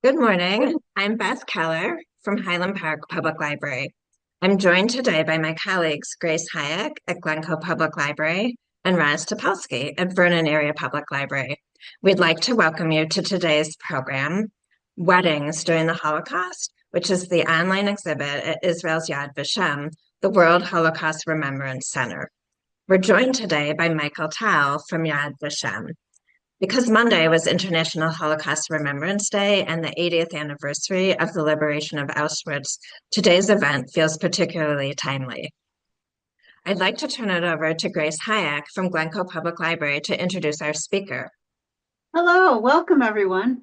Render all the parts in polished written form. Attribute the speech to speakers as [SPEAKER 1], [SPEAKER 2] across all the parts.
[SPEAKER 1] Good morning. I'm Beth Keller from Highland Park Public Library. I'm joined today by my colleagues Grace Hayek at Glencoe Public Library and Raz Topolsky at Vernon Area Public Library. We'd like to welcome you to today's program, Weddings During the Holocaust, which is the online exhibit at Israel's Yad Vashem, the World Holocaust Remembrance Center. We're joined today by Michael Tal from Yad Vashem. Because Monday was International Holocaust Remembrance Day and the 80th anniversary of the liberation of Auschwitz, today's event feels particularly timely. I'd like to turn it over to Grace Hayek from Glencoe Public Library to introduce our speaker.
[SPEAKER 2] Hello, welcome everyone.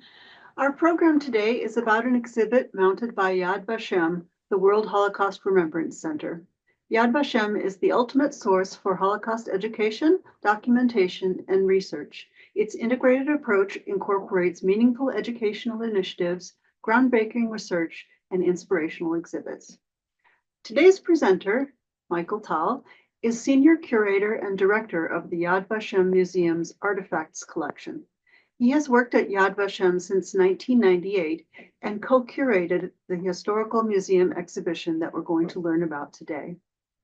[SPEAKER 2] Our program today is about an exhibit mounted by Yad Vashem, the World Holocaust Remembrance Center. Yad Vashem is the ultimate source for Holocaust education, documentation, and research. Its integrated approach incorporates meaningful educational initiatives, groundbreaking research, and inspirational exhibits. Today's presenter, Michael Tal, is Senior Curator and Director of the Yad Vashem Museum's Artifacts Collection. He has worked at Yad Vashem since 1998 and co-curated the historical museum exhibition that we're going to learn about today.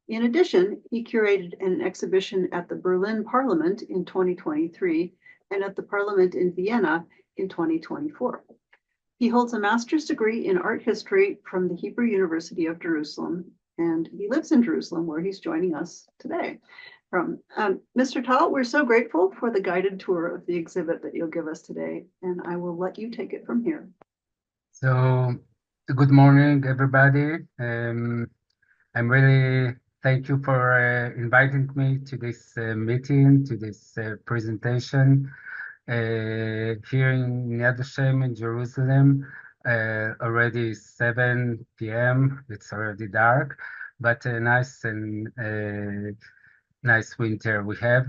[SPEAKER 2] In addition, he curated an exhibition at the Berlin Parliament in 2023 and at the Parliament in Vienna in 2024. He holds a master's degree in art history from the Hebrew University of Jerusalem, and he lives in Jerusalem, where he's joining us today from. Mr. Tal, we're so grateful for the guided tour of the exhibit that you'll give us today, and I will let you take it from here.
[SPEAKER 3] So, good morning, everybody. I'm really thank you for inviting me to this meeting, to this presentation here in Yad Vashem in Jerusalem. Already 7 p.m. It's already dark, but nice winter we have.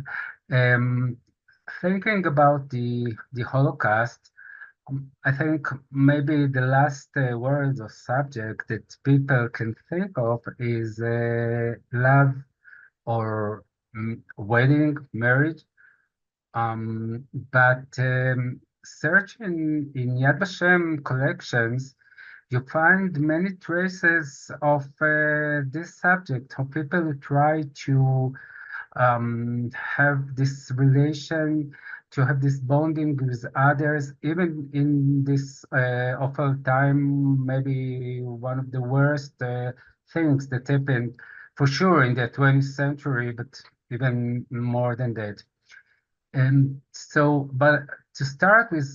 [SPEAKER 3] Thinking about the Holocaust, I think maybe the last word or subject that people can think of is love or wedding, marriage. But searching in Yad Vashem collections, you find many traces of this subject, of people who try to have this relation, to have this bonding with others, even in this awful time, maybe one of the worst things that happened for sure in the 20th century, but even more than that. And so, but to start with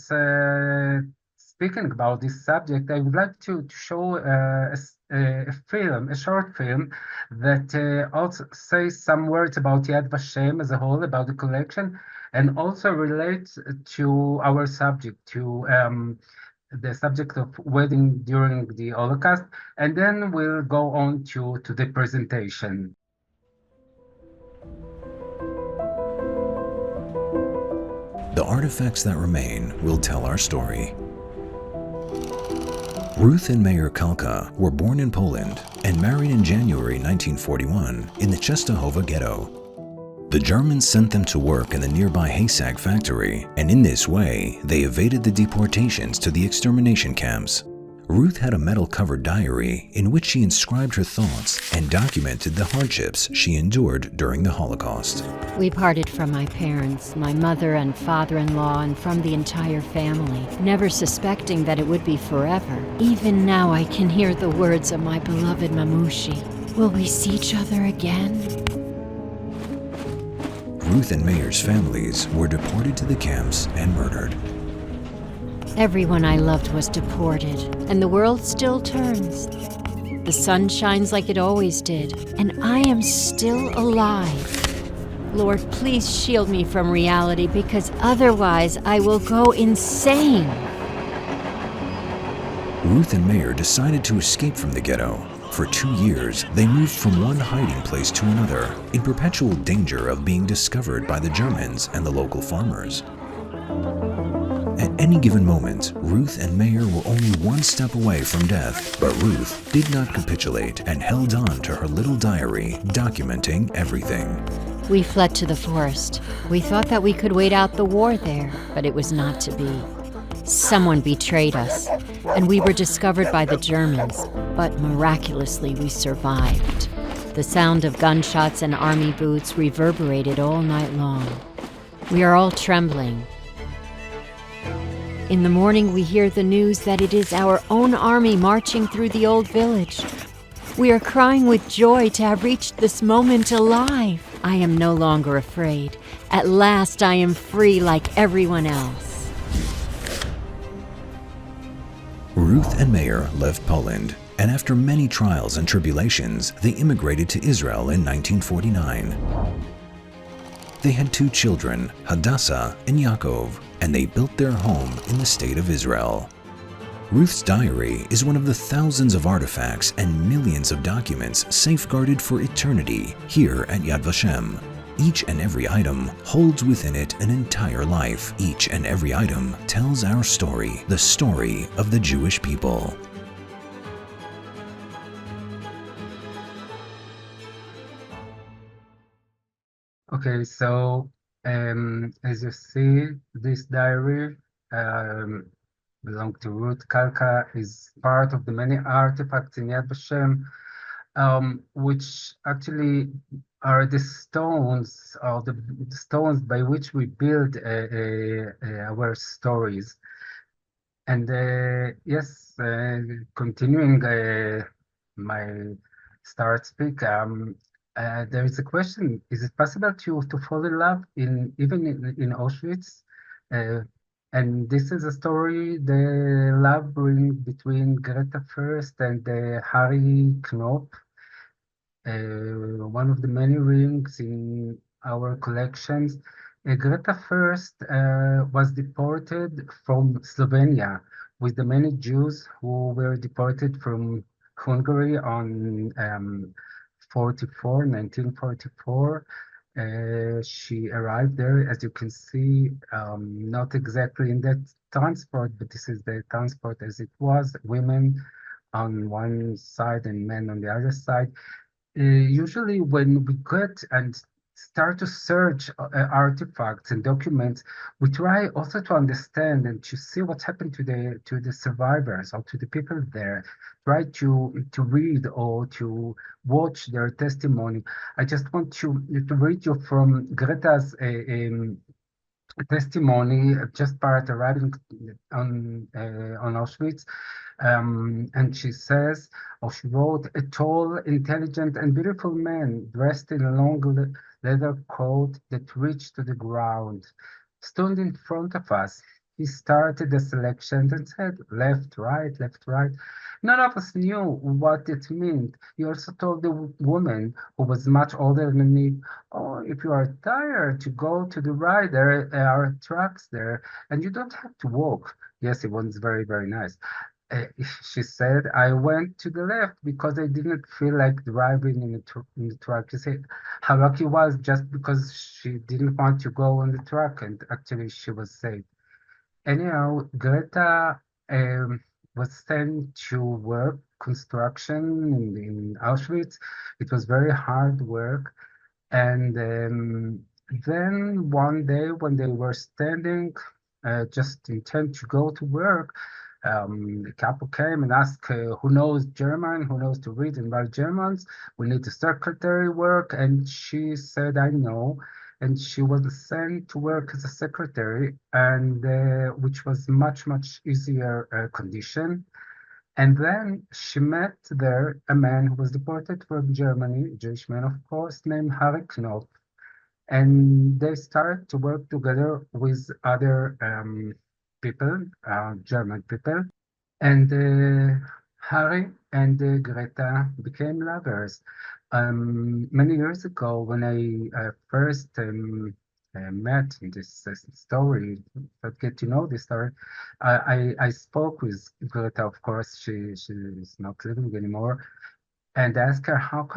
[SPEAKER 3] speaking about this subject, I would like to show a short film that also says some words about Yad Vashem as a whole, about the collection, and also relates to our subject, to the subject of wedding during the Holocaust, and then we'll go on to the presentation.
[SPEAKER 4] The artifacts that remain will tell our story. Ruth and Meir Kalka were born in Poland and married in January 1941 in the Częstochowa ghetto. The Germans sent them to work in the nearby Haysack factory, and in this way, they evaded the deportations to the extermination camps. Ruth had a metal-covered diary in which she inscribed her thoughts and documented the hardships she endured during the Holocaust.
[SPEAKER 5] We parted from my parents, my mother and father-in-law, and from the entire family, never suspecting that it would be forever. Even now I can hear the words of my beloved Mamushi. Will we see each other again?
[SPEAKER 4] Ruth and Meir's families were deported to the camps and murdered.
[SPEAKER 5] Everyone I loved was deported, and the world still turns. The sun shines like it always did, and I am still alive. Lord, please shield me from reality, because otherwise I will go insane.
[SPEAKER 4] Ruth and Meir decided to escape from the ghetto. For 2 years, they moved from one hiding place to another, in perpetual danger of being discovered by the Germans and the local farmers. At any given moment, Ruth and Meir were only one step away from death, but Ruth did not capitulate and held on to her little diary, documenting everything.
[SPEAKER 5] We fled to the forest. We thought that we could wait out the war there, but it was not to be. Someone betrayed us, and we were discovered by the Germans, but miraculously we survived. The sound of gunshots and army boots reverberated all night long. We are all trembling. In the morning, we hear the news that it is our own army marching through the old village. We are crying with joy to have reached this moment alive. I am no longer afraid. At last, I am free like everyone else.
[SPEAKER 4] Ruth and Meir left Poland, and after many trials and tribulations, they immigrated to Israel in 1949. They had 2 children, Hadassah and Yaakov, and they built their home in the state of Israel. Ruth's diary is one of the thousands of artifacts and millions of documents safeguarded for eternity here at Yad Vashem. Each and every item holds within it an entire life. Each and every item tells our story, the story of the Jewish people.
[SPEAKER 3] Okay, so as you see, this diary belong to Ruth Kalka, is part of the many artifacts in Yad Vashem, which actually are the stones, or the stones by which we build our stories. And yes, continuing my start speak, there is a question: is it possible to fall in love even in Auschwitz? And this is a story, the love ring between Greta First and Harry Knopf, one of the many rings in our collections. Greta First was deported from Slovenia with the many Jews who were deported from Hungary on 1944. She arrived there, as you can see, not exactly in that transport, but this is the transport as it was, women on one side and men on the other side. Usually when we get and start to search artifacts and documents, we try also to understand and to see what happened to the survivors or to the people there. Try to read or to watch their testimony. I just want to read you from Greta's testimony just prior to arriving on Auschwitz. And she says, or she wrote, a tall, intelligent, and beautiful man dressed in a long leather coat that reached to the ground stood in front of us. He started the selection and said, left, right, left, right. None of us knew what it meant. He also told the woman, who was much older than me, oh, if you are tired to go to the right, there are trucks there, and you don't have to walk. Yes, it was very, very nice. Uh, she said, I went to the left because I didn't feel like driving in the truck. You see how lucky was just because she didn't want to go on the truck, and actually she was safe. Anyhow, Greta was sent to work construction in Auschwitz. It was very hard work. And then one day when they were standing, just intent to go to work, the couple came and asked, who knows German, who knows to read and write Germans? We need a secretary work. And she said, I know. And she was sent to work as a secretary, and which was much, much easier condition. And then she met there a man who was deported from Germany, a Jewish man, of course, named Harry Knopf. And they started to work together with other people, German people. And Harry and Greta became lovers. Many years ago, when I first met in this story, but get to know this story, I spoke with Greta. Of course, she's not living anymore, and asked her how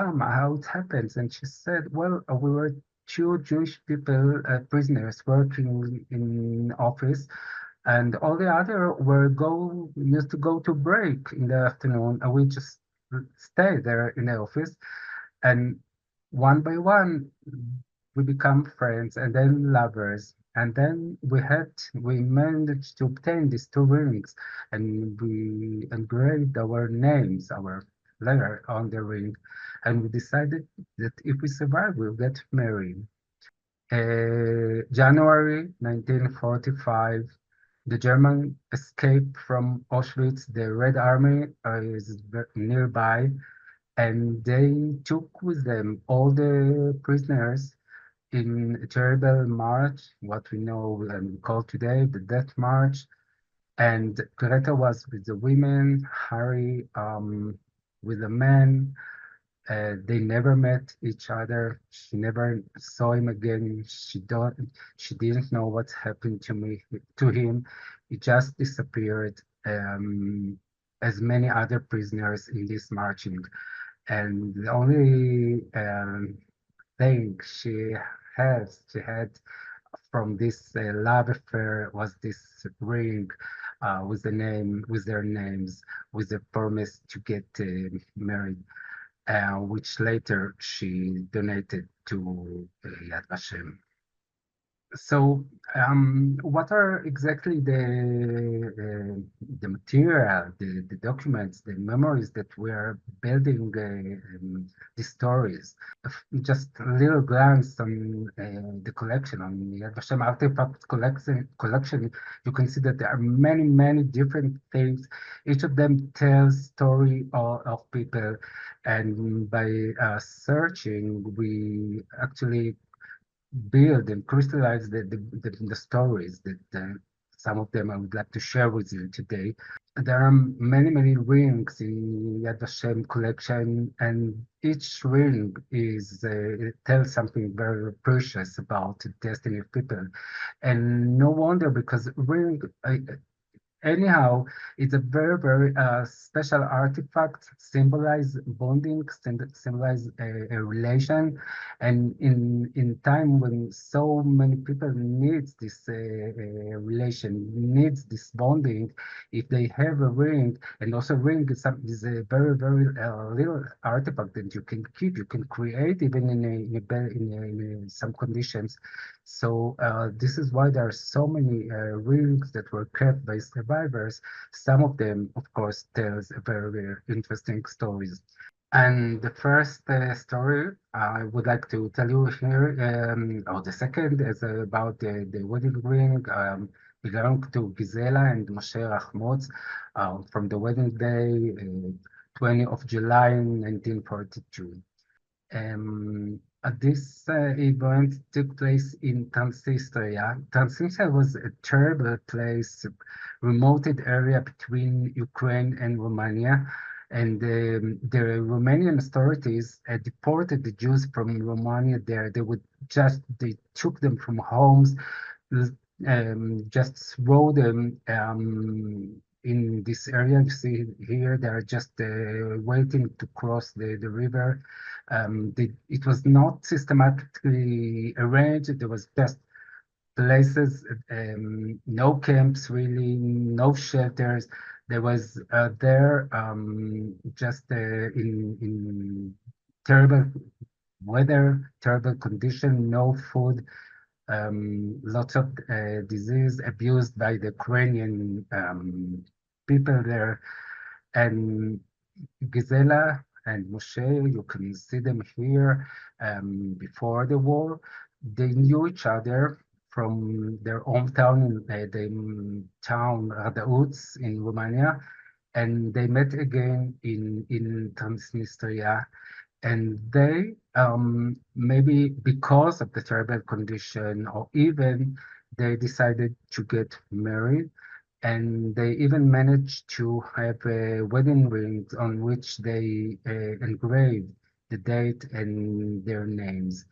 [SPEAKER 3] it happens. And she said, well, we were 2 Jewish people, prisoners, working in office, and all the other used to go to break in the afternoon, and we just stay there in the office, and one by one we become friends and then lovers. And then we managed to obtain these two rings, and we engraved our names, our letter on the ring, and we decided that if we survive, we'll get married. January 1945, the German escaped from Auschwitz. The Red Army is nearby, and they took with them all the prisoners in a terrible march, what we know and call today the Death March. And Greta was with the women, Harry with the men. They never met each other. She never saw him again. She didn't know what happened to him. He just disappeared, as many other prisoners in this marching. And the only thing she had from this love affair was this ring with their names, with the promise to get married, which later she donated to Yad Vashem. So, what are exactly the material, the documents, the memories that we are building these stories? Just a little glance on the collection, on Yad Vashem artifact collection, you can see that there are many, many different things. Each of them tells story of people, and by searching, we actually build and crystallize the stories that some of them I would like to share with you today. There are many, many rings in Yad Vashem collection, and each ring tells something very precious about the destiny of people. And no wonder, because anyhow, it's a very, very special artifact, symbolize bonding, symbolize a relation. And in time when so many people needs this relation, needs this bonding, if they have a ring, and also ring is a very, very little artifact that you can keep, you can create even in some conditions. So this is why there are so many rings that were kept by survivors. Some of them, of course, tells very, very interesting stories. And the first story I would like to tell you here, or the second, is about the wedding ring belonging to Gisela and Moshe Rachmotz from the wedding day, 20 of July 1942. This event took place in Transnistria. Transnistria was a terrible place, remote area between Ukraine and Romania. And the Romanian authorities deported the Jews from Romania there. They took them from homes, just throw them in this area. You see here, they are just waiting to cross the river. It was not systematically arranged. There was just places, no camps really, no shelters. There was there just in terrible weather, terrible condition, no food, lots of disease, abused by the Ukrainian people there. And Gisela and Moshe, you can see them here before the war. They knew each other from their hometown in the town Radauts in Romania, and they met again in Transnistria. And they, maybe because of the terrible condition, or even they decided to get married, and they even managed to have a wedding ring on which they engraved the date and their names.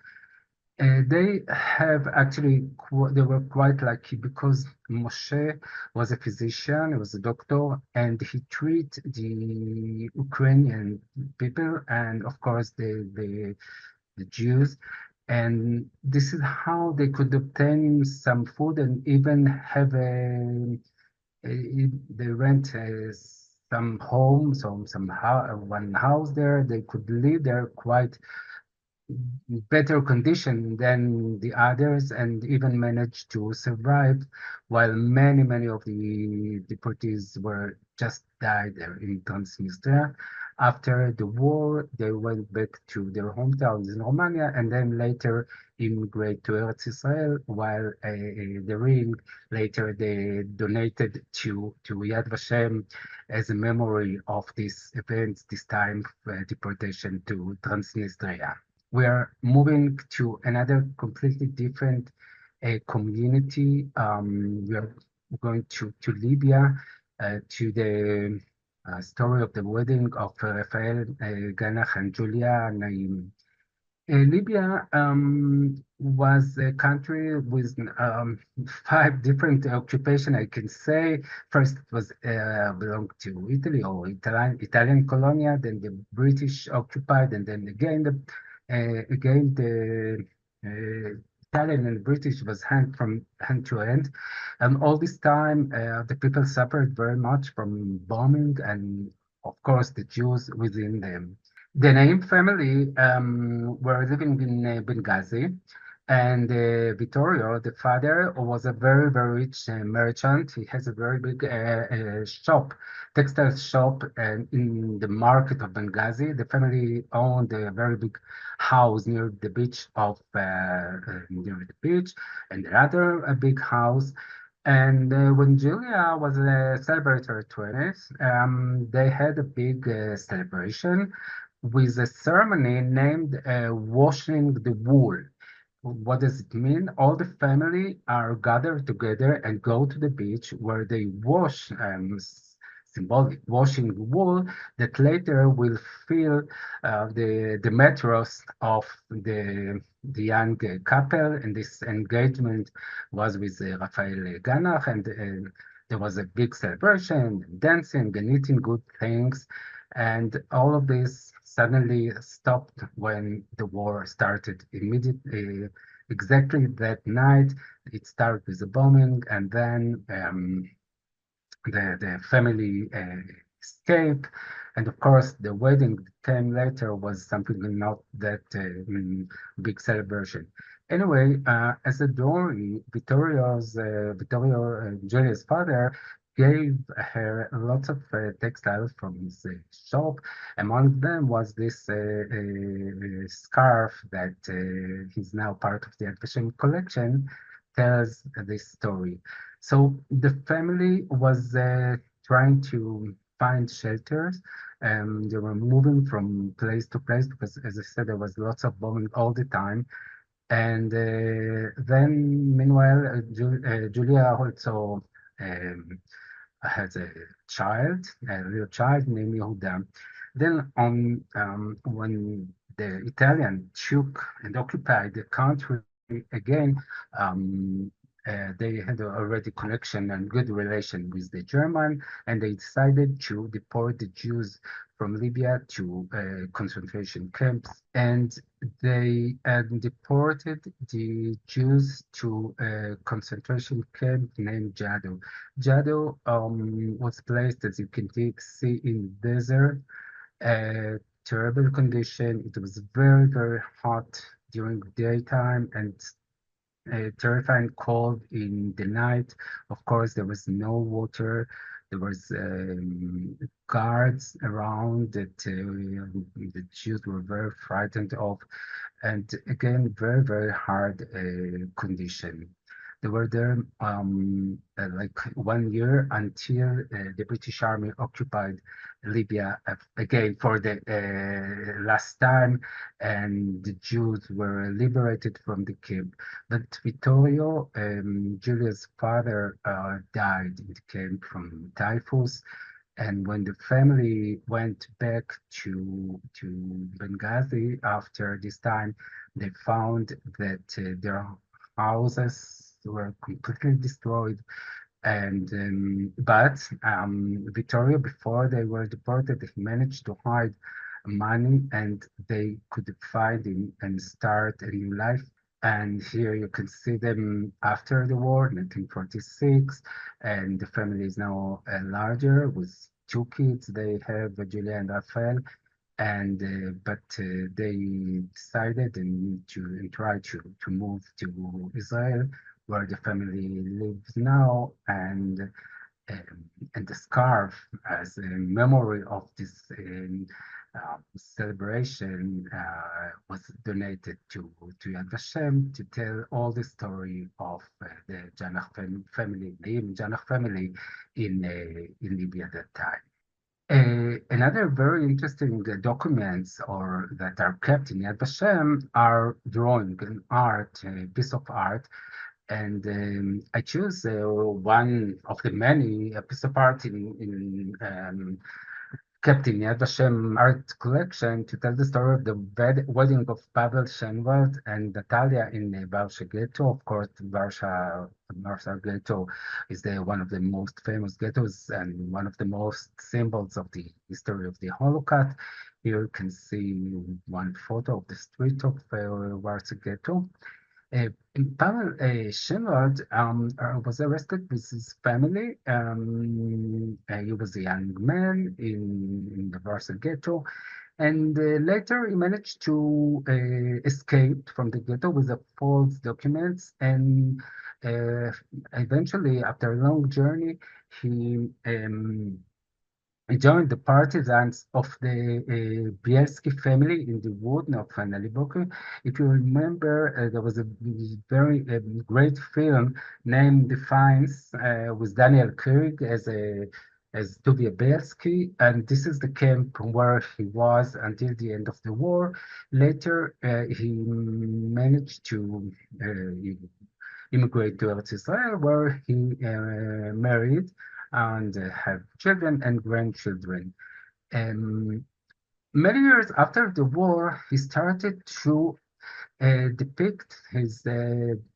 [SPEAKER 3] They have actually, they were quite lucky because Moshe was a physician, he was a doctor, and he treated the Ukrainian people and, of course, the Jews. And this is how they could obtain some food and even have they rent some homes or one house there. They could live there quite better condition than the others and even managed to survive, while many of the deportees were just died there in Transnistria. After the war, they went back to their hometowns in Romania and then later immigrate to Eretz Israel, while the ring later they donated to Yad Vashem as a memory of these events, this time deportation to Transnistria. We are moving to another completely different community. We are going to Libya, to the story of the wedding of Rafael Ganach and Julia Naim. Libya was a country with five different occupations, I can say. First, it was belonged to Italy or Italian colonia, then the British occupied, and then again the Italian and British was hand to hand. And all this time, the people suffered very much from bombing and, of course, the Jews within them. The Naim family were living in Benghazi, and Vittorio, the father, was a very rich merchant. He has a very big shop, textile shop, in the market of Benghazi. The family owned a very big house near the beach near the beach, and another a big house. And when Julia was celebrating her 20th, they had a big celebration with a ceremony named washing the wool. What does it mean? All the family are gathered together and go to the beach where they wash, symbolic washing wool that later will fill the metros of the young couple. And this engagement was with Rafael Ganach, and there was a big celebration, dancing and eating good things. And all of this suddenly stopped when the war started immediately. Exactly that night, it started with a bombing, and then the family escaped. And of course, the wedding that came later was something not that big celebration. Anyway, as a dowry, Vittorio Julia's father gave her lots of textiles from his shop. Among them was this scarf that is now part of the Yad Vashem collection, tells this story. So the family was trying to find shelters. They were moving from place to place because, as I said, there was lots of bombing all the time. And then, meanwhile, Julia also has a child, a little child named Yehuda. Then, when the Italian took and occupied the country again, um, they had already connection and good relation with the German, and they decided to deport the Jews from Libya to concentration camps, and they deported the Jews to a concentration camp named Jado. Jado was placed, as you can see, in desert, terrible condition. It was very hot during daytime and terrifying cold in the night. Of course, there was no water. There was guards around that the Jews were very frightened of, and again, very hard condition. They were there like 1 year until the British Army occupied Libya again for the last time, and the Jews were liberated from the camp. But Vittorio, Julia's father, died in the camp from typhus. And when the family went back to Benghazi after this time, they found that their houses were completely destroyed. And but Vittorio, before they were deported, he managed to hide money, and they could find him and start a new life. And here you can see them after the war, 1946, and the family is now larger with two kids. They have Julia and Rafael, but they decided and try to move to Israel, where the family lives now, and the scarf as a memory of this celebration was donated to Yad Vashem to tell all the story of the family, the Janach family in Libya at that time. Another very interesting documents or that are kept in Yad Vashem are drawing and art, piece of art, and I choose one of the many piece of art in kept in Yad Vashem art collection to tell the story of the wedding of Pavel Shenwald and Natalia in Varsha Ghetto. Of course, Varsha Ghetto is one of the most famous ghettos and one of the most symbols of the history of the Holocaust. Here you can see one photo of the street of Varsha Ghetto. Uh, Pavel Shenwald was arrested with his family. He was a young man in the Warsaw ghetto, and later he managed to escape from the ghetto with the false documents. And uh, eventually, after a long journey, he joined the partisans of the Bielski family in the wood of Naliboke. If you remember, there was a very great film named Defiance with Daniel Craig as Tuvia Bielski, and this is the camp where he was until the end of the war. Later, he managed to immigrate to Eretz Israel, where he married and have children and grandchildren. And many years after the war, he started to depict his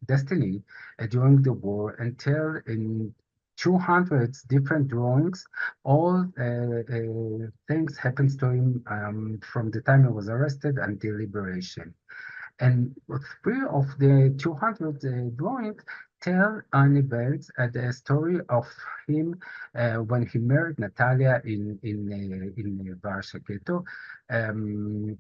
[SPEAKER 3] destiny during the war until in 200 different drawings. All things happens to him from the time he was arrested until liberation. And three of the 200 drawings tell an event, the story of him when he married Natalia in Warsaw Ghetto. The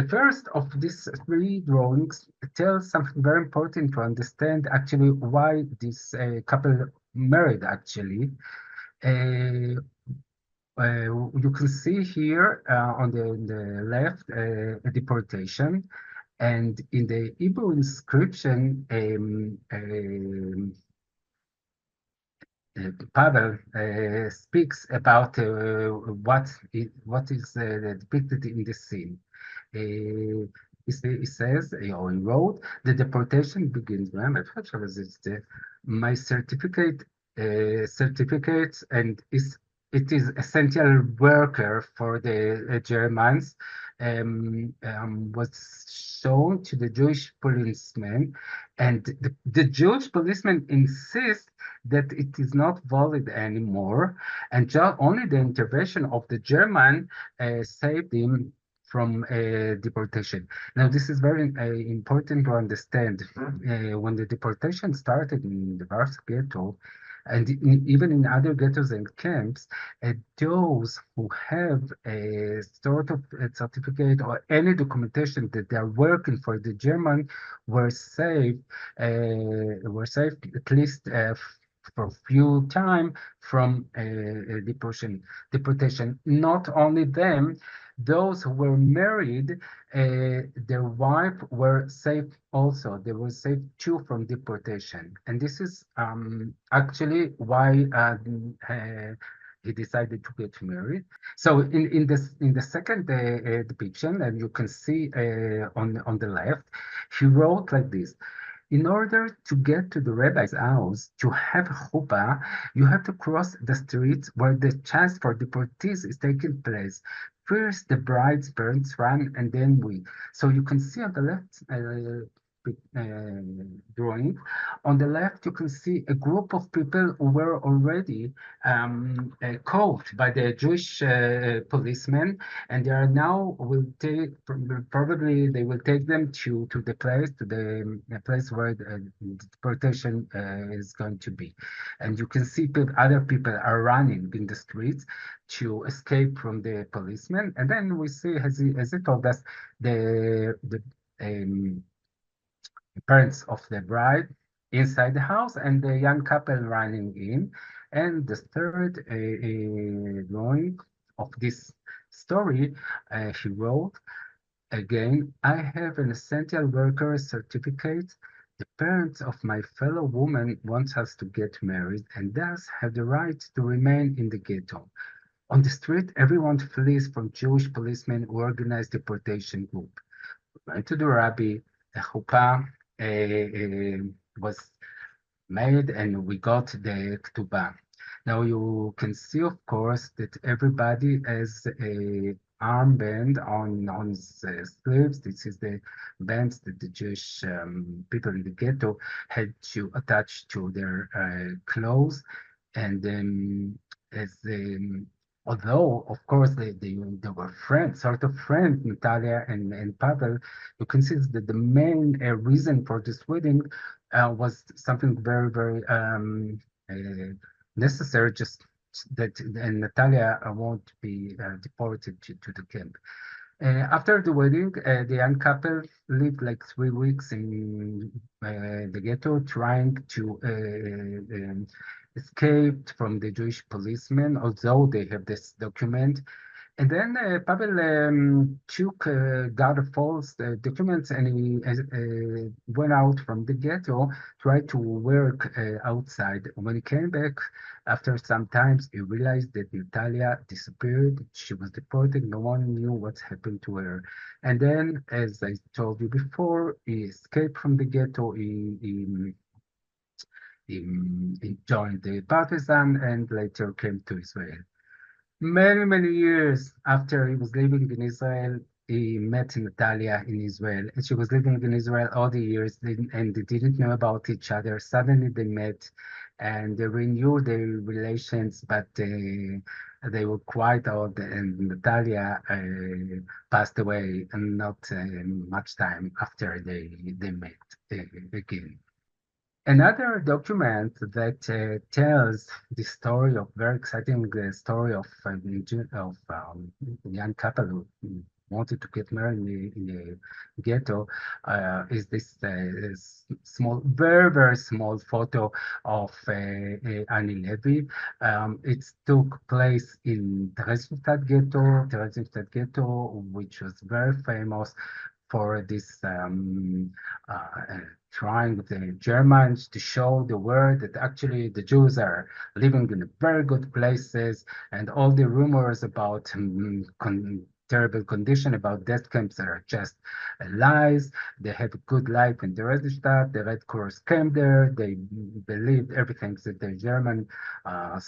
[SPEAKER 3] first of these three drawings tells something very important to understand actually why this couple married actually. Uh, you can see here on the left a deportation, and in the Hebrew inscription, Pavel speaks about what is depicted in the scene. He says, or he wrote, the deportation begins when my certificates and it is essential worker for the Germans was shown to the Jewish policeman, and the Jewish policeman insists that it is not valid anymore, and only the intervention of the German saved him from deportation. Now, this is very important to understand. When the deportation started in the Warsaw Ghetto, and even in other ghettos and camps, those who have a sort of a certificate or any documentation that they are working for the German were saved at least for a few time from deportation. Not only them, those who were married, their wife were saved also. They were saved too from deportation. And this is actually why he decided to get married. So in the second depiction, and you can see on the left, he wrote like this. In order to get to the rabbi's house, to have a chuppah, you have to cross the streets where the chance for deportees is taking place. First, the bride's parents run, and then we. So you can see on the left drawing. On the left, you can see a group of people who were already caught by the Jewish policemen, and they are now will take probably they will take them to the place place where the deportation is going to be. And you can see other people are running in the streets to escape from the policemen. And then we see, as he told us, the um, parents of the bride inside the house and the young couple running in. And the third drawing of this story, he wrote, again, I have an essential worker certificate. The parents of my fellow woman want us to get married and thus have the right to remain in the ghetto. On the street, everyone flees from Jewish policemen who organize deportation group. Went to the rabbi, the chuppah was made, and we got the ketubah. Now you can see, of course, that everybody has a armband on his sleeves. This is the bands that the Jewish people in the ghetto had to attach to their clothes. And as although, of course, they were friends, sort of friends, Natalia and Pavel, you can see that the main reason for this wedding was something very, very necessary, just that and Natalia won't be deported to the camp. After the wedding, the young couple lived like 3 weeks in the ghetto, trying to escape from the Jewish policemen, although they have this document. And then Pavel got a false documents, and he went out from the ghetto, tried to work outside. When he came back after some times, he realized that Natalia disappeared. She was deported. No one knew what happened to her. And then, as I told you before, he escaped from the ghetto. He joined the partisan and later came to Israel. Many, many years after he was living in Israel, he met Natalia in Israel. And she was living in Israel all the years, and they didn't know about each other. Suddenly they met and they renewed their relations, but they were quite old, and Natalia passed away and not much time after they met again. Another document that tells the story of very exciting story of a young couple who wanted to get married in the ghetto is this small, very, very small photo of Annie Levy. It took place in Theresienstadt ghetto, which was very famous for this trying the Germans to show the world that actually the Jews are living in very good places, and all the rumors about terrible condition about death camps are just lies. They have a good life in the Redestadt. The Red Cross came there. They believed everything that the German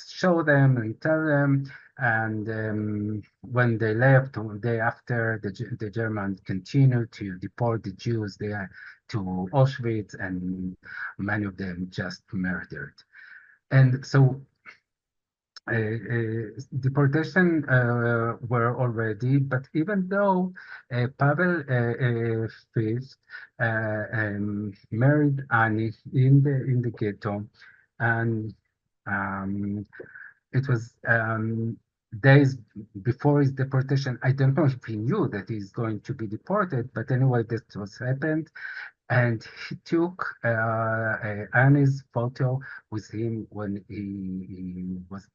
[SPEAKER 3] show them and tell them. And when they left, one day after, the Germans continued to deport the Jews there to Auschwitz, and many of them just murdered. And so deportation were already, but even though Pavel Fist married Annie in the ghetto, and um, it was days before his deportation. I don't know if he knew that he's going to be deported, but anyway, this was happened. And he took Annie's photo with him when he was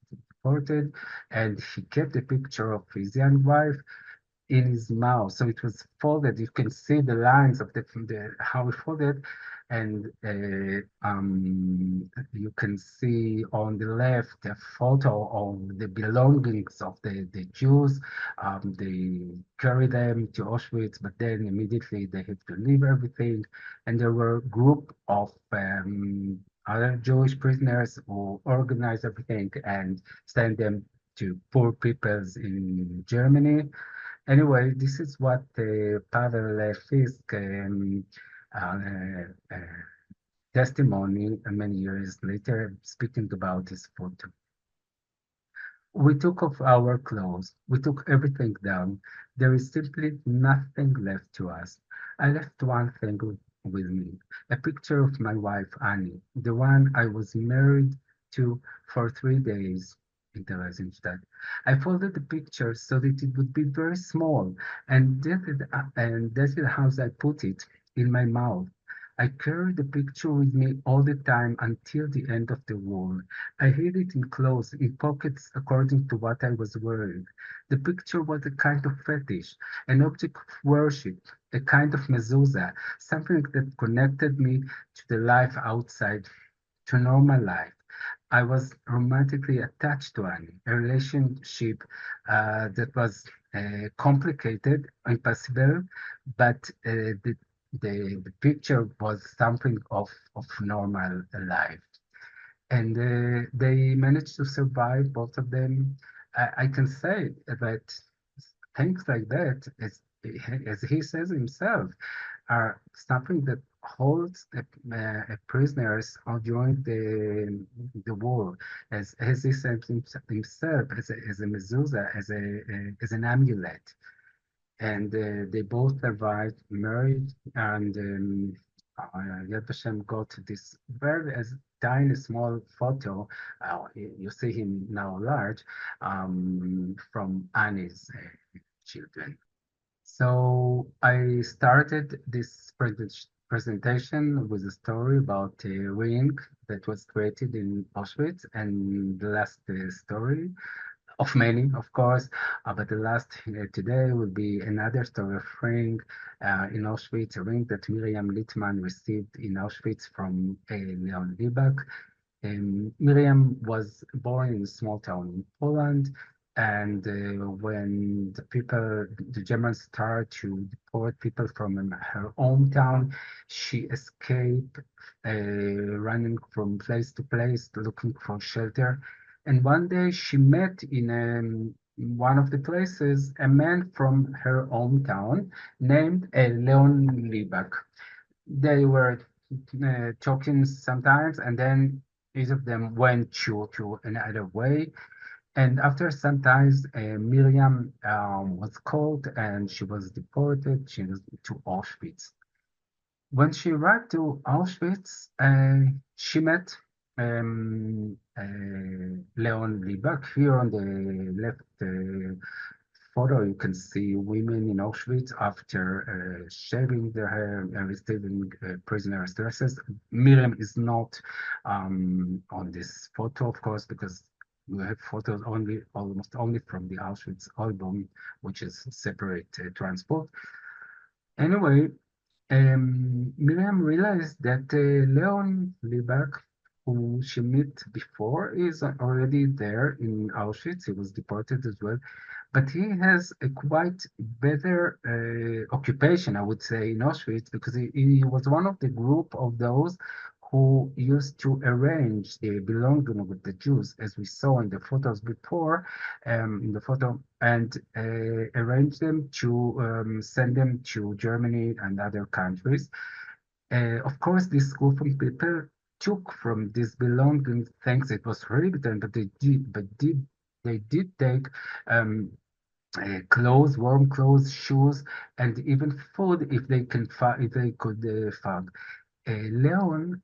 [SPEAKER 3] deported, and he kept a picture of his young wife in his mouth. So it was folded. You can see the lines of the how it folded, and you can see on the left a photo of the belongings of the Jews. They carry them to Auschwitz, but then immediately they have to leave everything. And there were a group of other Jewish prisoners who organized everything and sent them to poor peoples in Germany. Anyway, this is what Pavel Fisk uh, testimony many years later speaking about this photo. We took off our clothes. We took everything down. There is simply nothing left to us. I left one thing with me, a picture of my wife, Annie, the one I was married to for 3 days in Theresienstadt. I folded the picture so that it would be very small, and that is how I put it in my mouth. I carried the picture with me all the time until the end of the war. I hid it in clothes, in pockets, according to what I was wearing. The picture was a kind of fetish, an object of worship, a kind of mezuzah, something that connected me to the life outside, to normal life. I was romantically attached to Annie, a relationship that was complicated, impossible, but the picture was something of normal life. And they managed to survive, both of them. I can say that things like that, as he says himself, are something that holds prisoners during the war, as he said himself, as a mezuzah, as an amulet. And they both survived, married, and Yad Vashem got this very as tiny small photo. You see him now large, from Annie's children. So I started this presentation with a story about a ring that was created in Auschwitz, and the last story of many, of course, but the last today will be another story of ring in Auschwitz, a ring that Miriam Littman received in Auschwitz from Leon Libak. Miriam was born in a small town in Poland, and when the Germans started to deport people from her hometown, she escaped, running from place to place, looking for shelter. And one day she met in one of the places a man from her hometown named Leon Libak. They were talking sometimes, and then each of them went to another way. And after some time, Miriam was called and she was deported. She was to Auschwitz. When she arrived to Auschwitz, she met Leon Libak. Here on the left photo, you can see women in Auschwitz after shaving their hair and receiving prisoners' dresses. Miriam is not on this photo, of course, because we have photos almost only from the Auschwitz album, which is separate transport. Anyway, Miriam realized that Leon Libak, who she met before, is already there in Auschwitz. He was deported as well, but he has a quite better occupation, I would say, in Auschwitz, because he was one of the group of those who used to arrange the belonging of the Jews, as we saw in the photos before, in the photo, and arrange them to send them to Germany and other countries. Of course, this group of people took from this belonging things it was forbidden, but they did take clothes, warm clothes, shoes, and even food if they could find. Leon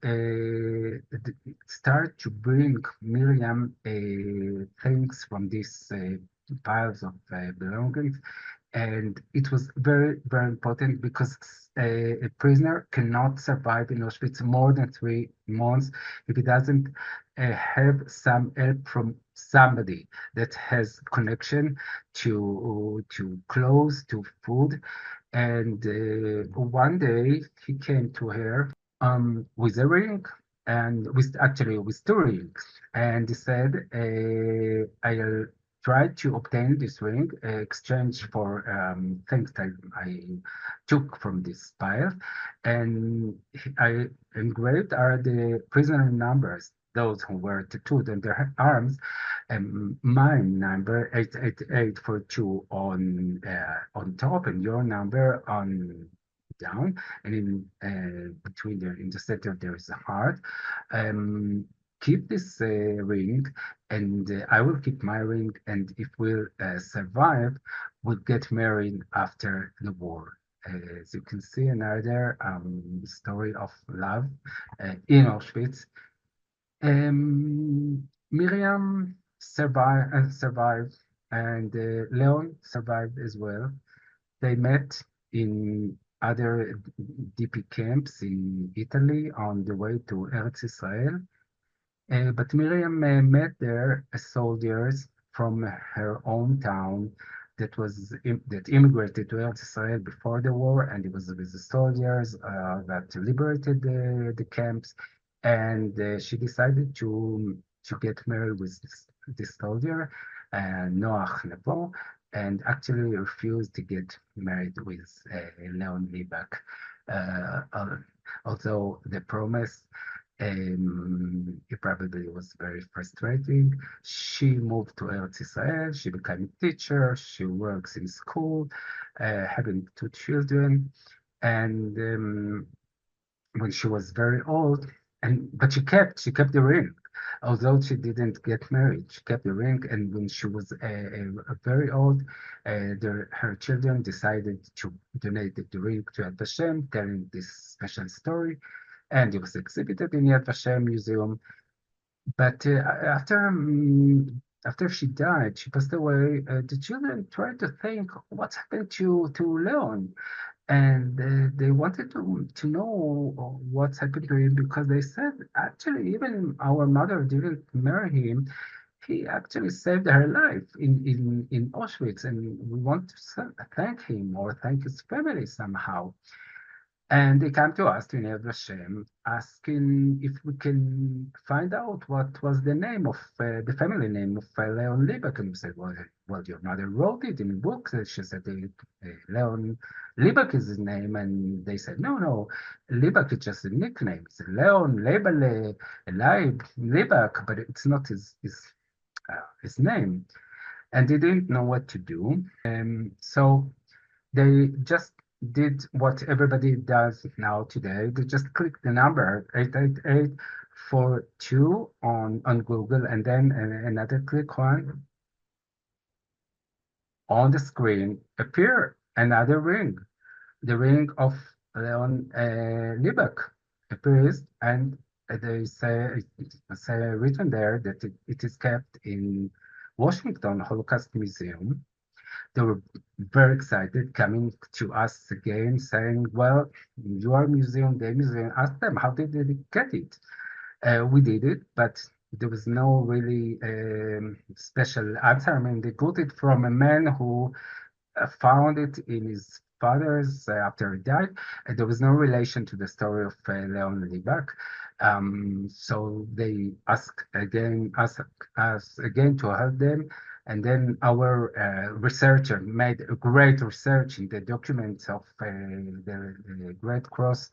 [SPEAKER 3] started to bring Miriam things from these piles of belongings, and it was very, very important because a prisoner cannot survive in Auschwitz more than 3 months if he doesn't have some help from somebody that has connection to clothes, to food. And one day he came to her with a ring, and with two rings, and he said, I'll try to obtain this ring, exchange for things that I took from this pile, and I engraved are the prisoner numbers, those who were tattooed on their arms, and my number 88842 on top, and your number on down, and between in the center there is a heart. Um, Keep this ring, and I will keep my ring, and if we'll survive, we'll get married after the war. As you can see, another story of love in Auschwitz. Miriam survived, and Leon survived as well. They met in other DP camps in Italy on the way to Eretz Israel. But Miriam met there soldiers from her hometown that immigrated to Eretz Israel before the war, and it was with the soldiers that liberated the camps. And she decided to get married with this soldier, Noach Nebo, and actually refused to get married with Leon Libak. Although the promise it probably was very frustrating. She moved to Eretz Israel. She became a teacher. She works in school, having two children. And when she was very old, but she kept the ring. Although she didn't get married, she kept the ring. And when she was very old, her children decided to donate the ring to Yad Vashem, telling this special story, and it was exhibited in Yad Vashem Museum. But after she died, she passed away. The children tried to think what's happened to Leon, and they wanted to know what's happened to him, because they said actually even our mother didn't marry him. He actually saved her life in Auschwitz, and we want to thank him or thank his family somehow. And they came to us, to Ned Vashem, asking if we can find out what was the name of the family name of Leon Liebach. And we said, well, your mother wrote it in books. And she said, Leon Liebach is his name. And they said, no, Liebach is just a nickname. It's Leon, Lebele, Leib, Liebach, but it's not his name. And they didn't know what to do. So they just did what everybody does now today. They just click the number 88842 on Google, and then another click one on the screen appear another ring. The ring of Leon Liebach appears, and they say written there that it is kept in Washington Holocaust Museum. They were very excited, coming to us again, saying, well, your museum, the museum, ask them, how did they get it? We did it, but there was no really special answer. I mean, they got it from a man who found it in his father's after he died. There was no relation to the story of Leon Liebach. So they asked us again to help them. And then our researcher made a great research in the documents of the Red Cross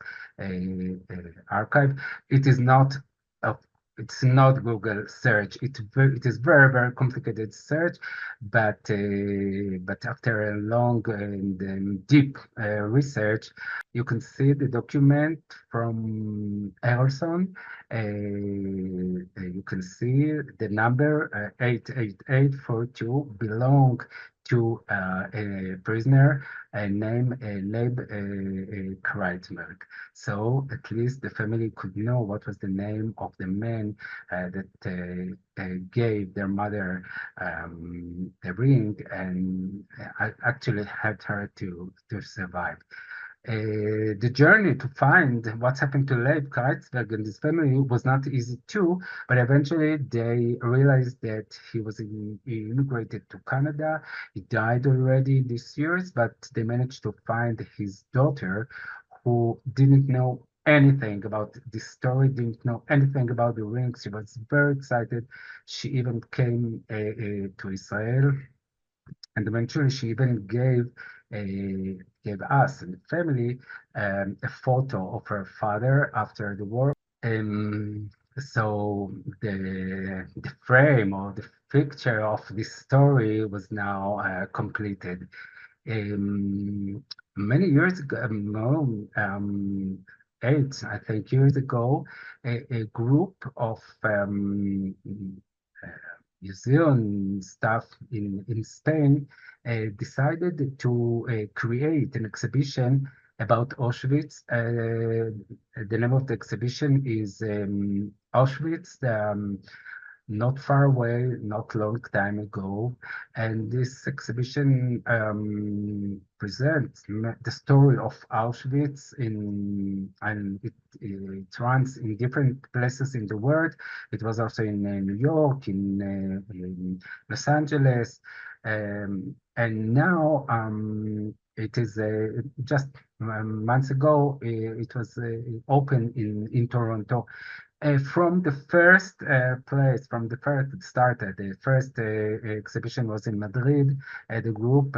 [SPEAKER 3] archive. It is not a it's not Google search. It is very, very complicated search, but after a long and deep research, you can see the document from Harrison. You can see the number 88842 belong to a prisoner named Leib Kreitberg. So at least the family could know what was the name of the man that gave their mother the ring, and actually helped her to survive. The journey to find what's happened to Leib Kreuzberg and his family was not easy too, but eventually they realized that he immigrated to Canada. He died already this year, but they managed to find his daughter, who didn't know anything about this story, didn't know anything about the ring. She was very excited. She even came to Israel, and eventually she even gave us and the family a photo of her father after the war. So the frame or the picture of this story was now completed. Many years ago, no, 8, I think, years ago, a group of uh, museum staff in Spain decided to create an exhibition about Auschwitz. The name of the exhibition is Auschwitz, not far away, not long time ago. And this exhibition presents the story of Auschwitz and it runs in different places in the world. It was also in New York, in Los Angeles, and now it is just months ago. It was open in Toronto. From the first place, from the first it started, the first exhibition was in Madrid. The group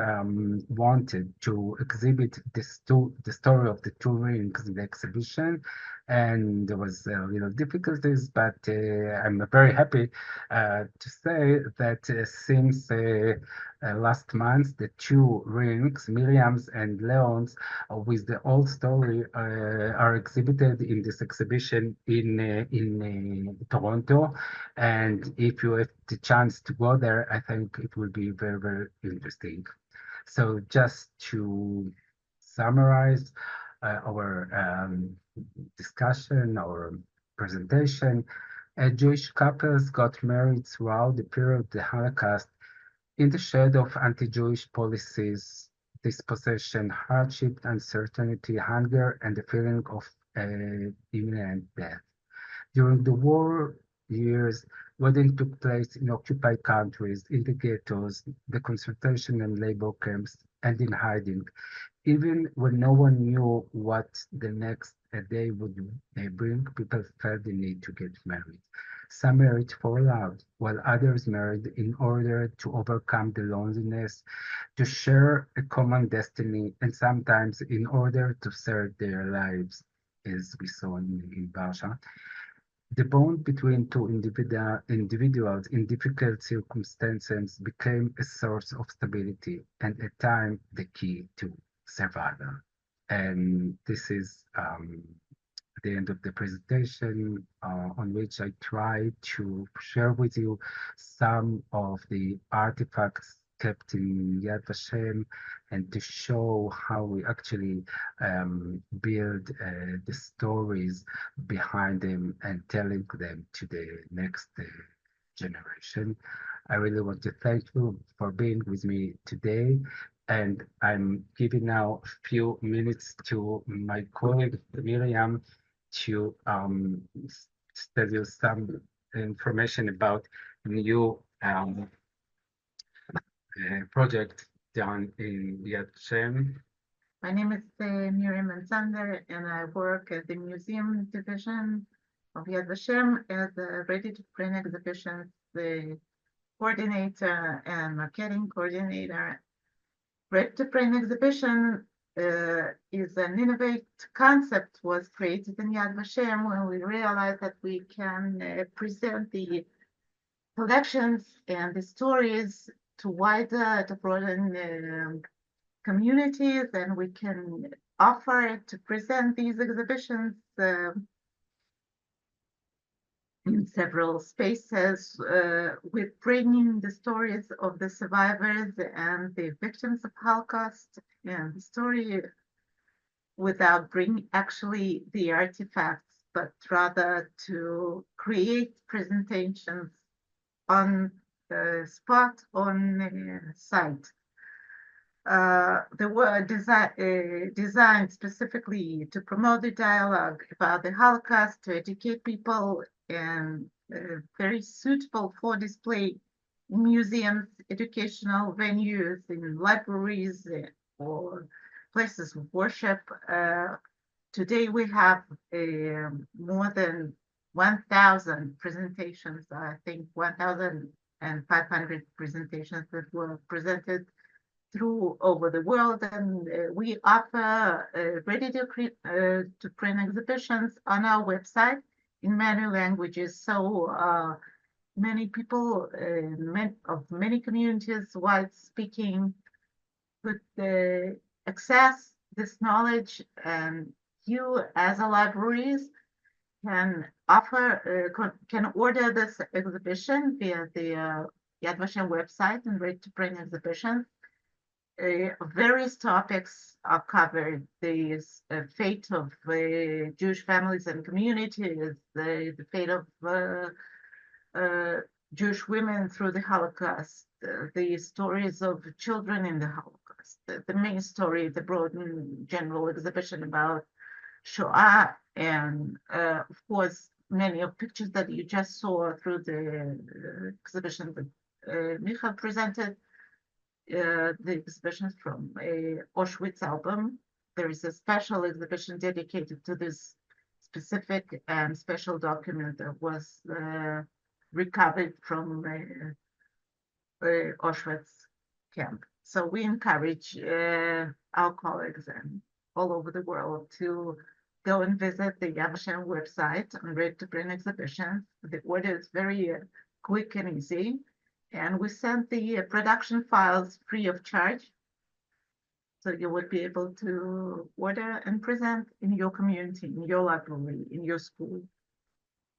[SPEAKER 3] wanted to exhibit the story of the two rings in the exhibition, and there was little difficulties, but I'm very happy to say that since last month, the two rings, Miriam's and Leon's, with the old story are exhibited in this exhibition in Toronto. And if you have the chance to go there, I think it will be very, very interesting. So just to summarize our discussion, our presentation, Jewish couples got married throughout the period of the Holocaust in the shadow of anti-Jewish policies, dispossession, hardship, uncertainty, hunger, and the feeling of imminent death. During the war years, weddings took place in occupied countries, in the ghettos, the concentration and labor camps, and in hiding. Even when no one knew what the next day would bring, people felt the need to get married. Some married for love, while others married in order to overcome the loneliness, to share a common destiny, and sometimes in order to save their lives, as we saw in Barsha. The bond between two individuals in difficult circumstances became a source of stability and at times the key to survival. And this is the end of the presentation on which I try to share with you some of the artifacts kept in Yad Vashem and to show how we actually build the stories behind them and telling them to the next generation. I really want to thank you for being with me today. And I'm giving now a few minutes to my colleague Miriam to tell you some information about new project done in Yad Vashem.
[SPEAKER 6] My name is Miriam Mansander, and I work at the museum division of Yad Vashem as a ready-to-print exhibitions coordinator and marketing coordinator. Ready-to-print exhibition is an innovative concept was created in Yad Vashem when we realized that we can present the collections and the stories to wider, to broaden communities, and we can offer to present these exhibitions in several spaces with bringing the stories of the survivors and the victims of Holocaust and the story without bringing actually the artifacts, but rather to create presentations on the spot, on the site. They were designed specifically to promote the dialogue about the Holocaust, to educate people, and very suitable for display in museums, educational venues, in libraries, or places of worship. Today we have more than 1,000 presentations, I think 1,500 presentations that were presented through over the world, and we offer ready to print exhibitions on our website in many languages. So many people of many communities, while speaking could access this knowledge, and you as a libraries can offer can order this exhibition via the Yad Vashem website and Ready to Bring exhibition. Various topics are covered. The fate of Jewish families and communities, the fate of Jewish women through the Holocaust, the stories of children in the Holocaust, the main story, the broad and general exhibition about Shoah, and of course, many of pictures that you just saw through the exhibition that Michal presented, the exhibitions from a Auschwitz album. There is a special exhibition dedicated to this specific and special document that was recovered from Auschwitz camp. So we encourage our colleagues and all over the world to go and visit the Yad Vashem website and Ready to Bring exhibitions. The order is very quick and easy. And we send the production files free of charge. So you would be able to order and present in your community, in your library, in your school.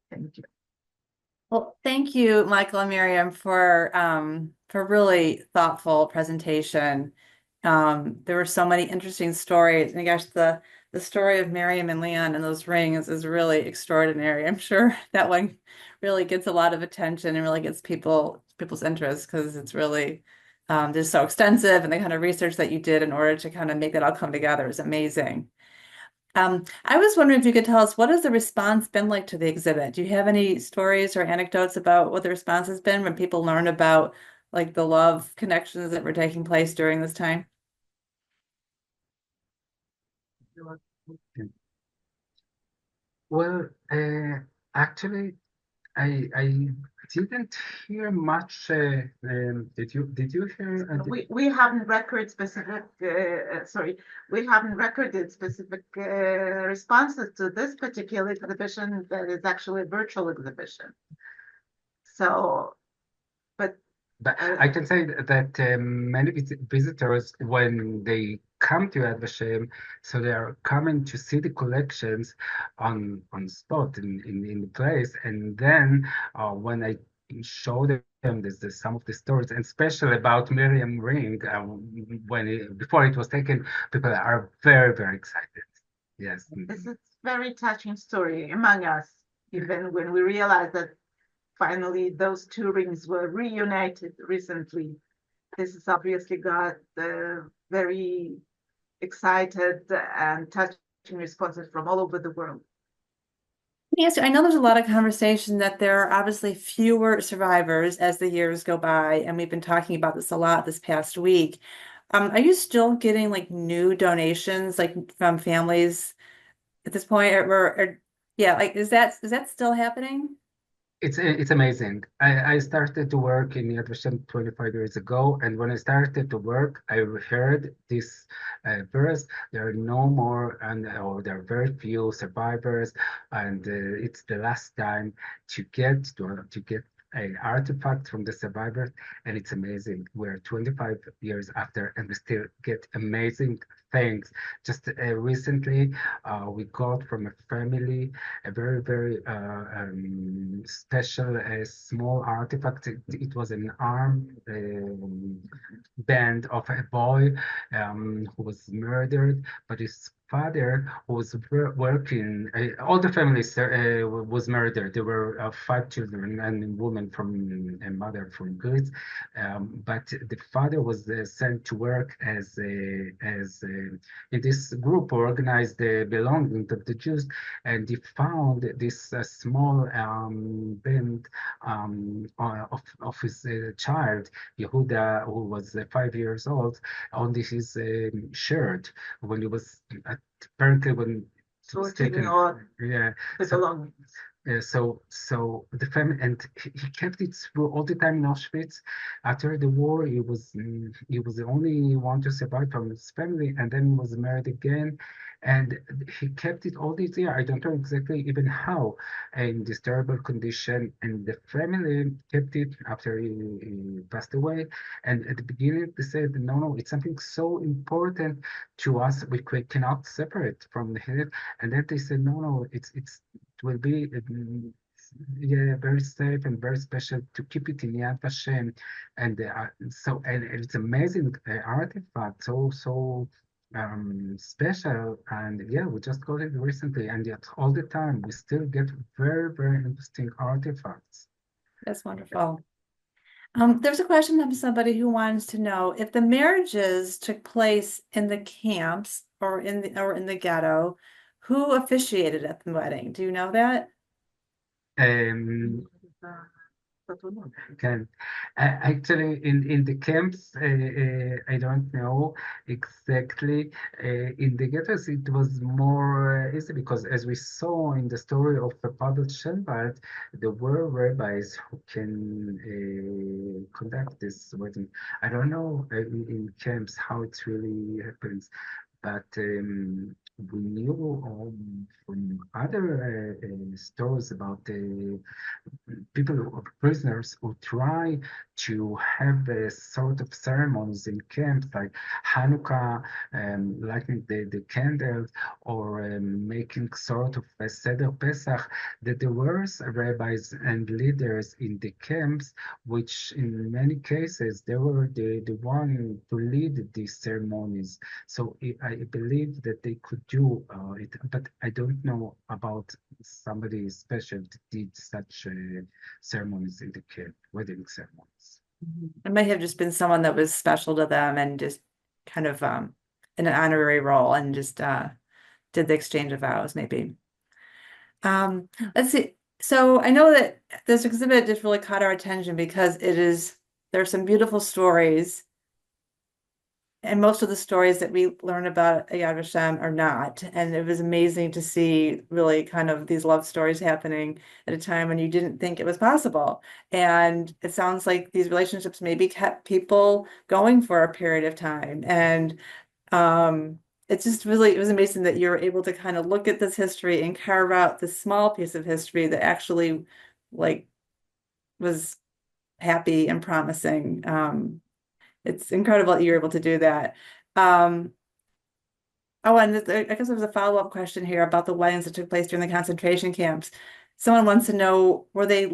[SPEAKER 6] Thank you.
[SPEAKER 7] Well, thank you, Michael and Miriam, for really thoughtful presentation. There were so many interesting stories. And gosh, the story of Miriam and Leon and those rings is really extraordinary. I'm sure that one really gets a lot of attention and really gets people's interest, because it's really just so extensive, and the kind of research that you did in order to kind of make that all come together is amazing. I was wondering if you could tell us, what has the response been like to the exhibit? Do you have any stories or anecdotes about what the response has been when people learn about like the love connections that were taking place during this time?
[SPEAKER 3] Well, actually, I didn't hear much. Did you hear?
[SPEAKER 6] We haven't recorded specific. Sorry, we haven't recorded specific responses to this particular exhibition that is actually a virtual exhibition. So, but
[SPEAKER 3] I can say that many visitors, when they come to Yad Vashem, so they are coming to see the collections on spot in the place, and then when I show them some of the stories, and especially about Miriam Ring, before it was taken, people are very, very excited. Yes,
[SPEAKER 6] this is a very touching story among us, even when we realize that finally those two rings were reunited recently. This has obviously got very excited and touching responses from all over the world.
[SPEAKER 7] Yes, I know there's a lot of conversation that there are obviously fewer survivors as the years go by, and we've been talking about this a lot this past week. Are you still getting like new donations, like from families at this point, or yeah, like is that still happening?
[SPEAKER 3] It's amazing. I started to work in Yad Vashem 25 years ago, and when I started to work, I heard this verse: "There are no more, or there are very few survivors, and it's the last time to get an artifact from the survivors." And it's amazing. We're 25 years after, and we still get amazing things. Just recently, we got from a family a very, very special small artifact. It was an arm band of a boy who was murdered, but his father who was working, all the families was murdered. There were 5 children and a woman from a mother from Greece, but the father was sent to work as in this group who organized the belongings of the Jews, and he found this small band of his child Yehuda, who was 5 years old, on his shirt when he was apparently when
[SPEAKER 6] Sorting out
[SPEAKER 3] yeah
[SPEAKER 6] the belongings.
[SPEAKER 3] so the family, and he kept it through all the time in Auschwitz. After the war, he was the only one to survive from his family, and then he was married again, and he kept it all these years. I don't know exactly even how, in this terrible condition. And the family kept it after he passed away. And at the beginning, they said, no, no, it's something so important to us, we cannot separate from it. And then they said, no, no, it will be yeah, very safe and very special to keep it in Yad Vashem. And and it's amazing artifact, so special. And yeah, we just got it recently, and yet all the time we still get very, very interesting artifacts.
[SPEAKER 7] That's wonderful. There's a question from somebody who wants to know if the marriages took place in the camps or in the ghetto, who officiated at the wedding? Do you know that?
[SPEAKER 3] Um, Can actually in the camps, I don't know exactly. In the ghettos, it was more easy because, as we saw in the story of the Pavel Shelbart, there were rabbis who can conduct this wedding. I don't know in camps how it really happens, but we knew from other stories about the people, prisoners who try to have a sort of ceremonies in camps like Hanukkah, lighting the candles, or making sort of a Seder Pesach, that there were rabbis and leaders in the camps, which in many cases they were the one to lead these ceremonies. So I believe that they could do it, but I don't know about somebody special that did such ceremonies in the camp, wedding ceremonies.
[SPEAKER 7] It might have just been someone that was special to them and just kind of in an honorary role and just did the exchange of vows, maybe. Let's see. So I know that this exhibit just really caught our attention because there's some beautiful stories. And most of the stories that we learn about Yad Vashem are not. And it was amazing to see really kind of these love stories happening at a time when you didn't think it was possible. And it sounds like these relationships maybe kept people going for a period of time. And it's just really, it was amazing that you were able to kind of look at this history and carve out this small piece of history that actually like was happy and promising. It's incredible that you're able to do that. Oh, and I guess there's a follow-up question here about the weddings that took place during the concentration camps. Someone wants to know, were they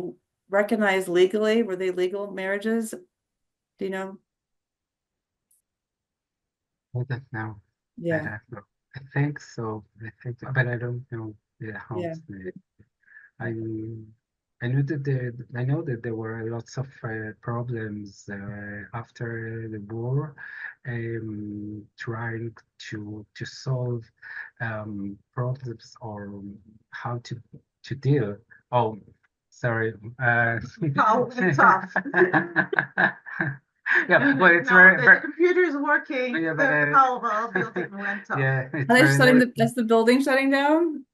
[SPEAKER 7] recognized legally? Were they legal marriages? Do you know?
[SPEAKER 3] I don't know. I
[SPEAKER 7] Yeah,
[SPEAKER 3] don't know. I think so. But I don't know how
[SPEAKER 7] yeah.
[SPEAKER 3] it's made. I I know that there were lots of problems after the war, trying to solve problems or how to deal. Oh, sorry.
[SPEAKER 6] Oh, it's off.
[SPEAKER 3] Yeah, well, it's
[SPEAKER 6] No,
[SPEAKER 3] very,
[SPEAKER 6] the
[SPEAKER 3] very,
[SPEAKER 6] computer is working.
[SPEAKER 3] yeah, but
[SPEAKER 6] The power building went off.
[SPEAKER 3] yeah, it's
[SPEAKER 7] Are they
[SPEAKER 3] very
[SPEAKER 7] shutting
[SPEAKER 3] nice.
[SPEAKER 7] that's the building shutting down?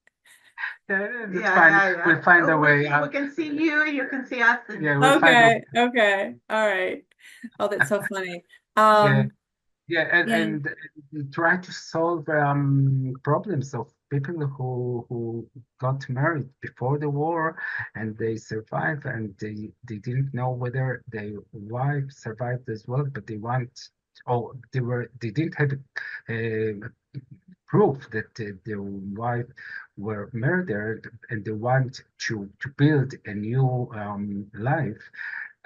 [SPEAKER 3] Yeah, it's
[SPEAKER 6] Yeah,
[SPEAKER 3] fine.
[SPEAKER 6] yeah, yeah.
[SPEAKER 3] We'll find a way
[SPEAKER 6] We
[SPEAKER 3] out.
[SPEAKER 6] can see you, you can see us.
[SPEAKER 3] Yeah, we'll find a
[SPEAKER 7] Okay, okay, all right. Oh, that's so funny.
[SPEAKER 3] yeah.
[SPEAKER 7] Um,
[SPEAKER 3] Yeah,
[SPEAKER 7] yeah,
[SPEAKER 3] and try to solve problems of people who got married before the war and they survived and they didn't know whether their wife survived as well, but they didn't have proof that their wife were murdered and they want to build a new life.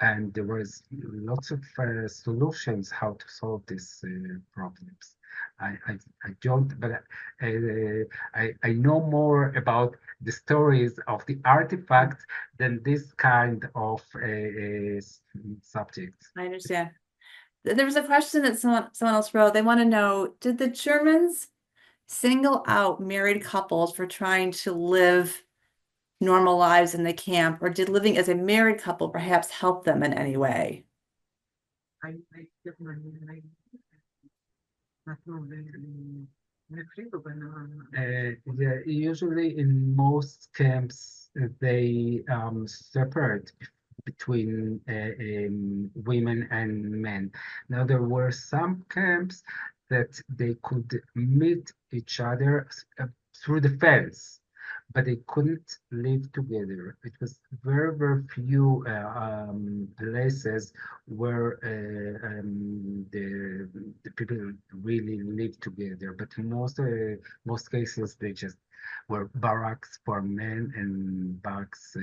[SPEAKER 3] And there was lots of solutions how to solve these problems. I don't, but I know more about the stories of the artifacts than this kind of subjects.
[SPEAKER 7] I understand. There was a question that someone else wrote. They want to know, did the Germans single out married couples for trying to live normal lives in the camp, or did living as a married couple perhaps help them in any way?
[SPEAKER 3] Yeah, usually in most camps, they separate between women and men. Now, there were some camps that they could meet each other through the fence, but they couldn't live together. It was very, very few places where the people really live together, but most cases they just were barracks for men and barracks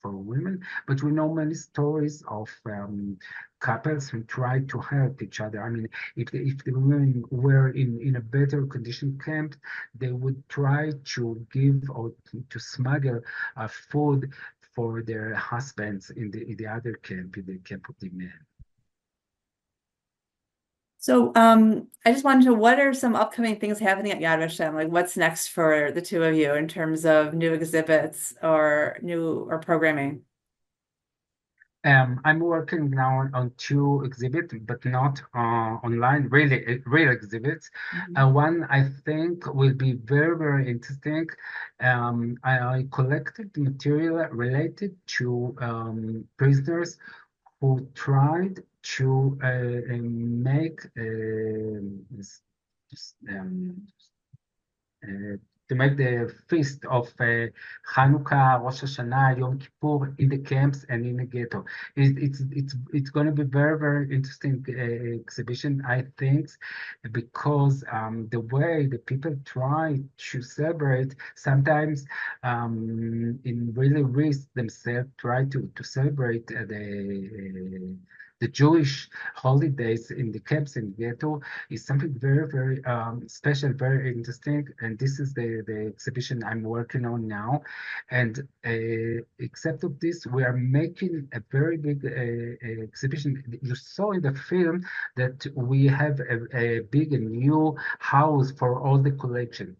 [SPEAKER 3] for women. But we know many stories of couples who tried to help each other. I mean, if the women were in a better condition camp, they would try to give or to smuggle food for their husbands in the other camp, in the camp of the men.
[SPEAKER 7] So, I just wanted to know, what are some upcoming things happening at Yad Vashem? Like, what's next for the two of you in terms of new exhibits or new or programming?
[SPEAKER 3] I'm working now on two exhibits, but not online, really real exhibits.
[SPEAKER 7] Mhm.
[SPEAKER 3] One I think will be very, very interesting. I collected material related to prisoners who tried to make uh, to make the feast of Hanukkah, Rosh Hashanah, Yom Kippur in the camps and in the ghetto. It's going to be very, very interesting exhibition, I think, because the way the people try to celebrate, sometimes in really risk themselves, try to celebrate the Jewish holidays in the camps and ghetto is something very, very special, very interesting. And this is the exhibition I'm working on now. And except of this, we are making a very big exhibition. You saw in the film that we have a big and new house for all the collection.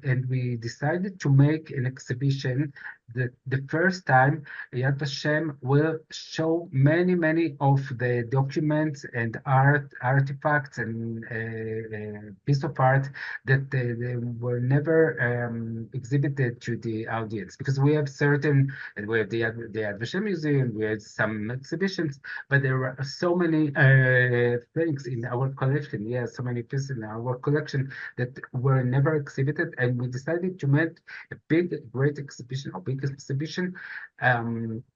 [SPEAKER 3] And we decided to make an exhibition that the first time Yad Vashem will show many, many of the documents and artifacts and piece of art that they were never exhibited to the audience, because we have certain, and we have the Yad Vashem Museum, we have some exhibitions, but there are so many things in our collection, yeah, so many pieces in our collection that were never exhibited, and we decided to make a big, great exhibition, or big exhibition,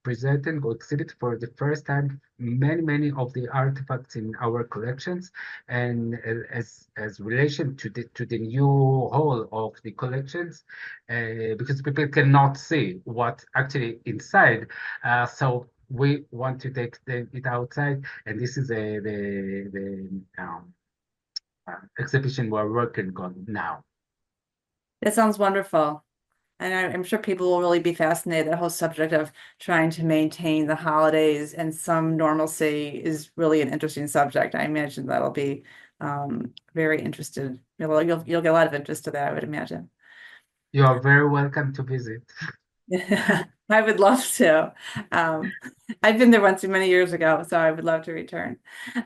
[SPEAKER 3] presenting or exhibit for the first time many of the artifacts in our collections, and as relation to the new whole of the collections, because people cannot see what actually inside. So we want to take it outside, and this is the exhibition we're working on now.
[SPEAKER 7] That sounds wonderful. And I'm sure people will really be fascinated. The whole subject of trying to maintain the holidays and some normalcy is really an interesting subject. I imagine that'll be very interested. You'll get a lot of interest to that, I would imagine.
[SPEAKER 3] You are very welcome to visit.
[SPEAKER 7] I would love to. I've been there once many years ago, so I would love to return.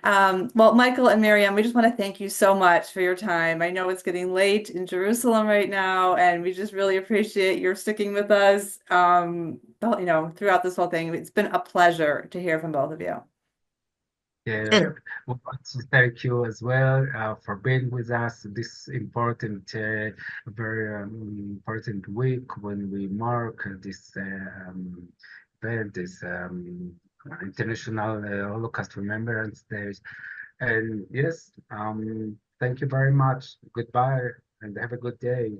[SPEAKER 7] Well, Michael and Miriam, we just want to thank you so much for your time. I know it's getting late in Jerusalem right now, and we just really appreciate your sticking with us, throughout this whole thing. It's been a pleasure to hear from both of you.
[SPEAKER 3] Yeah,
[SPEAKER 1] And
[SPEAKER 3] we want to thank you as well for being with us this important, very important week when we mark this event, this International Holocaust Remembrance Day. And yes, thank you very much. Goodbye and have a good day.